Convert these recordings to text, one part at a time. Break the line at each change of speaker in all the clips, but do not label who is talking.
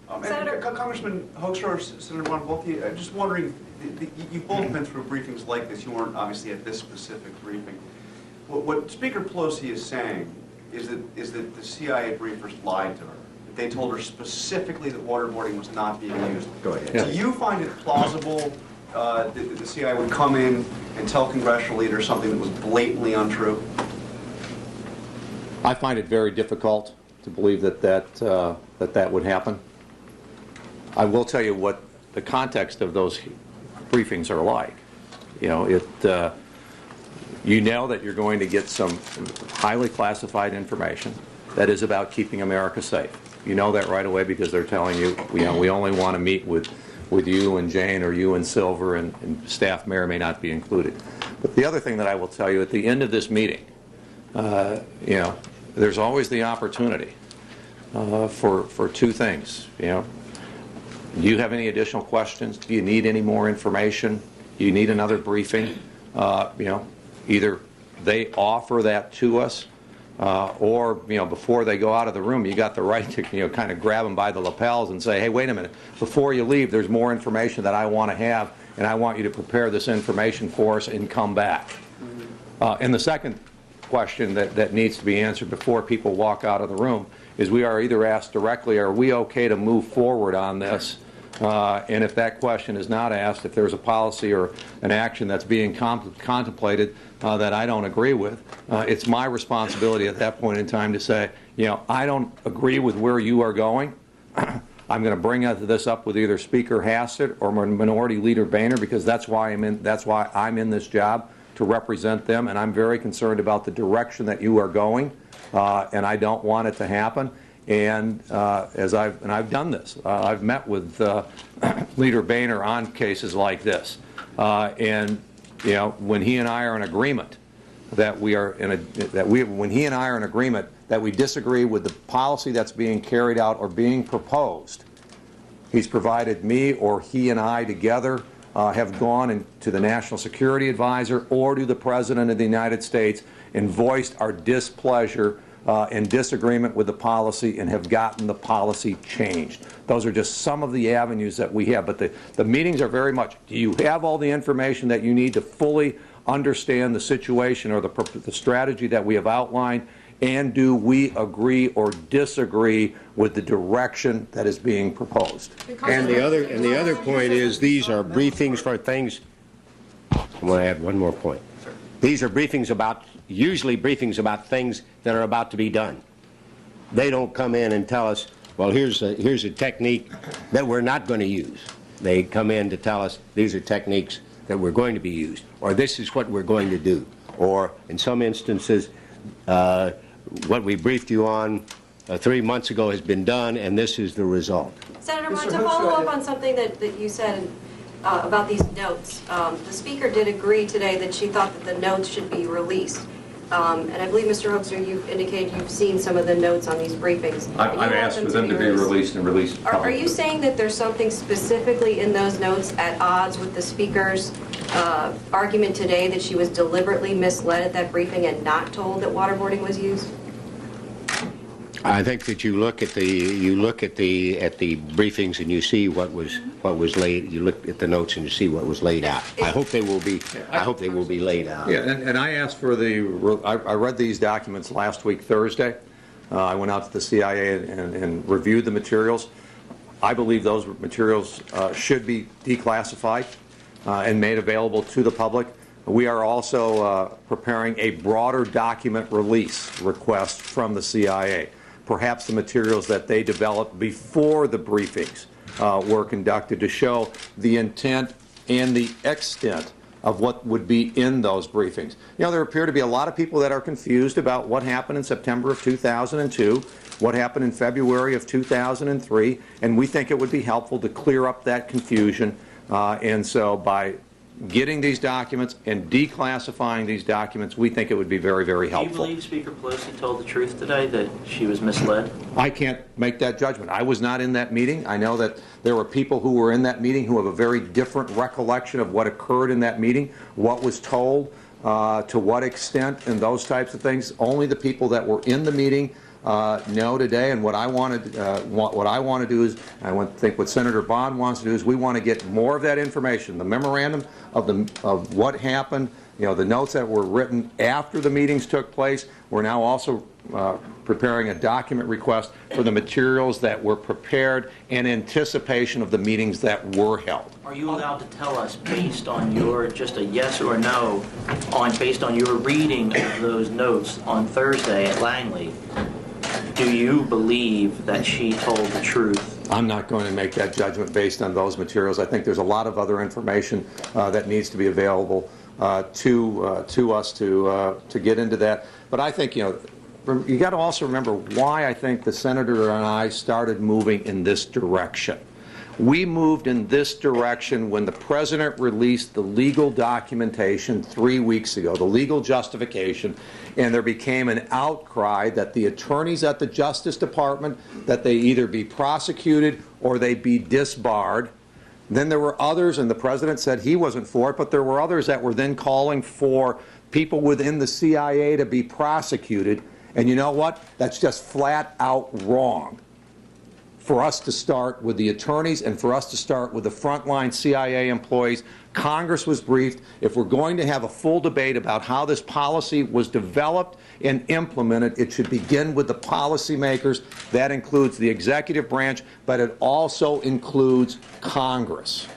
Congressman Hoekstra, Senator Juan, both of you, just wondering, you've both been through briefings like this. You weren't obviously at this specific briefing. What Speaker Pelosi is saying is that the CIA briefers lied to her. They told her specifically that waterboarding was not being used.
Go ahead.
Do you find it plausible that the CIA would come in and tell congressional leaders something that was blatantly untrue?
I find it very difficult to believe that would happen. I will tell you what the context of those briefings are like. You know, you know that you're going to get some highly classified information that is about keeping America safe. You know that right away because they're telling you, we only want to meet with you and Jane or you and Silver, and staff may or may not be included. But the other thing that I will tell you, at the end of this meeting, you know, there's always the opportunity for two things. You know, do you have any additional questions? Do you need any more information? Do you need another briefing? You know, either they offer that to us, or, you know, before they go out of the room, you got the right to, you know, kind of grab them by the lapels and say, hey, wait a minute, before you leave, there's more information that I want to have, and I want you to prepare this information for us and come back. And the second question that needs to be answered before people walk out of the room is, we are either asked directly, are we okay to move forward on this? And if that question is not asked, if there's a policy or an action that's being contemplated that I don't agree with, it's my responsibility at that point in time to say, you know, I don't agree with where you are going. I'm going to bring this up with either Speaker Hassett or Minority Leader Boehner, because that's why I'm in this job, to represent them, and I'm very concerned about the direction that you are going, and I don't want it to happen. And I've done this. I've met with Leader Boehner on cases like this, and you know, when he and I are in agreement that when he and I are in agreement that we disagree with the policy that's being carried out or being proposed, he's provided me, or he and I together have gone to the National Security Advisor or to the President of the United States and voiced our displeasure and disagreement with the policy, and have gotten the policy changed. Those are just some of the avenues that we have. But the meetings are very much, do you have all the information that you need to fully understand the situation or the strategy that we have outlined, and do we agree or disagree with the direction that is being proposed?
And the other point is, these are briefings for things. I want to add one more point. These are briefings about, usually briefings about things that are about to be done. They don't come in and tell us, well, here's a technique that we're not going to use. They come in to tell us, these are techniques that we're going to be used, or this is what we're going to do, or in some instances, what we briefed you on 3 months ago has been done, and this is the result.
Senator Juan, to follow up on something that you said about these notes, the Speaker did agree today that she thought that the notes should be released. And I believe, Mr. Hoekstra, you've indicated you've seen some of the notes on these briefings.
I've asked for them to be released and released publicly.
Are you saying that there's something specifically in those notes at odds with the Speaker's argument today that she was deliberately misled at that briefing and not told that waterboarding was used?
I think that you look at the briefings and you see what was laid. You look at the notes and you see what was laid out. I hope they will be laid out.
Yeah, and I asked for I read these documents last week Thursday. I went out to the CIA and reviewed the materials. I believe those materials should be declassified and made available to the public. We are also preparing a broader document release request from the CIA. Perhaps the materials that they developed before the briefings were conducted, to show the intent and the extent of what would be in those briefings. You know, there appear to be a lot of people that are confused about what happened in September of 2002, what happened in February of 2003, and we think it would be helpful to clear up that confusion. And so by getting these documents and declassifying these documents, we think it would be very, very helpful.
Do you believe Speaker Pelosi told the truth today, that she was misled?
I can't make that judgment. I was not in that meeting. I know that there were people who were in that meeting who have a very different recollection of what occurred in that meeting, what was told, to what extent, and those types of things. Only the people that were in the meeting know today, and what I want to do is, think what Senator Bond wants to do is, we want to get more of that information, the memorandum of what happened, the notes that were written after the meetings took place. We're now also preparing a document request for the materials that were prepared in anticipation of the meetings that were held.
Are you allowed to tell us, based on your, just a yes or no, based on your reading of those notes on Thursday at Langley, do you believe that she told the truth?
I'm not going to make that judgment based on those materials. I think there's a lot of other information that needs to be available to us to get into that. But I think, you got to also remember why I think the Senator and I started moving in this direction. We moved in this direction when the President released the legal documentation 3 weeks ago, the legal justification, and there became an outcry that the attorneys at the Justice Department, that they either be prosecuted or they be disbarred. Then there were others, and the President said he wasn't for it, but there were others that were then calling for people within the CIA to be prosecuted. And you know what? That's just flat out wrong. For us to start with the attorneys and for us to start with the frontline CIA employees, Congress was briefed. If we're going to have a full debate about how this policy was developed and implemented, it should begin with the policymakers. That includes the executive branch, but it also includes Congress.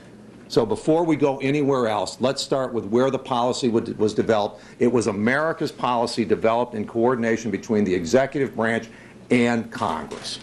So before we go anywhere else, let's start with where the policy was developed. It was America's policy developed in coordination between the executive branch and Congress.